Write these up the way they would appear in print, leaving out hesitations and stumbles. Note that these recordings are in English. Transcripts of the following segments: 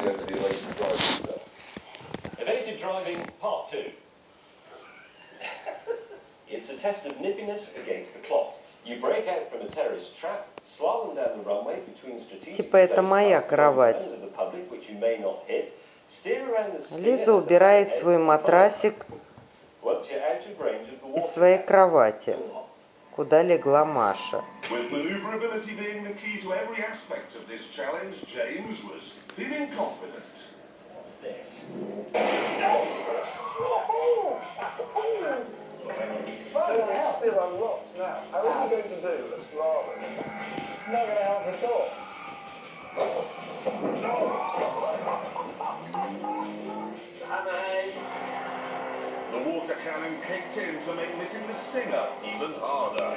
over the evasive driving stuff. Evasive driving, part 2. It's a test of nippiness against the clock. You break out from a terrorist trap, slalom down the runway between strategically Типа это моя кровать. of the public, which you may not hit, steer around the Лиза убирает свой матрасик once you're out of range of the из water. своей кровати, куда легла Маша. With maneuverability being the key to every aspect of this challenge, James was feeling confident. It's still unlocked now. How is he going to do a slalom? It's not going to help at all. The water cannon kicked in to make missing the stinger even harder.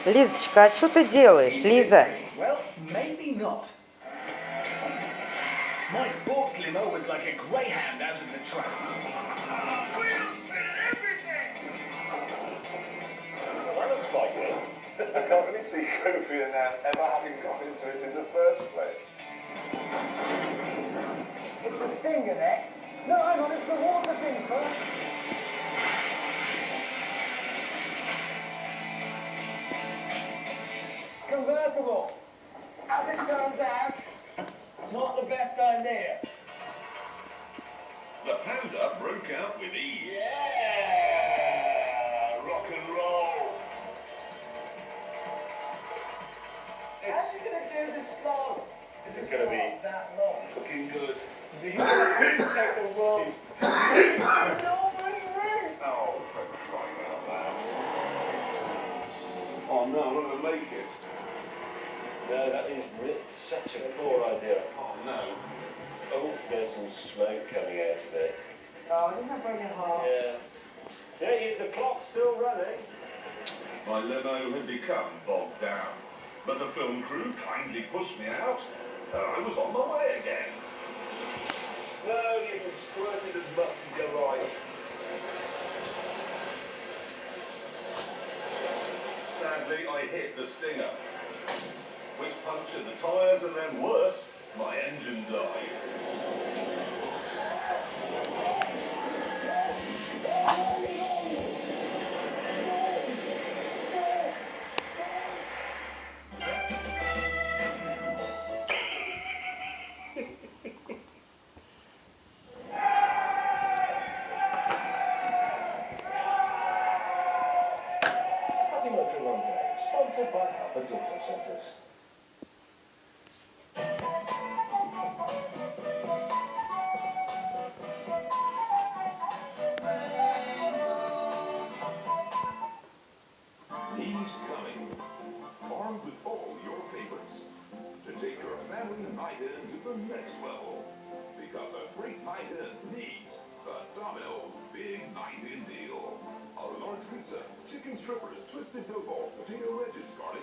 Лизочка, а что ты делаешь, Лиза? Well, maybe not. My sports limo was like a greyhound out of the trap. Wheels spin everything! Well, that looks quite good. I can't really see Kofi and Ann ever having got into it in the first place. It's the stinger next. No, hang on, it's the water beeper. Convertible. As it turns out, not the best idea. The Panda broke out with ease. Yeah! Rock and roll. How's he going to do this slalom? This is going to be That long. Looking good. He's going to take the world. He's- Oh, for crying out loud. Oh no, I'm not going to make it. No, that is such a poor idea. Oh no. Oh, there's some smoke coming out of it. Oh, doesn't that break your heart? Yeah, the clock's still running. My limo had become bogged down, but the film crew kindly pushed me out, and I was on my way again. No, you can squirt it as much as you like. Sadly, I hit the stinger, which punctured the tyres, and then worse, my engine died. Happy Motoring on Day, sponsored by Halfords Auto Centres. He's coming, armed with all your favorites, to take your family night in to the next level. Because a great night in needs the Domino's Big Night In deal. A large pizza, chicken strippers, twisted dough balls, potato wedges, garlic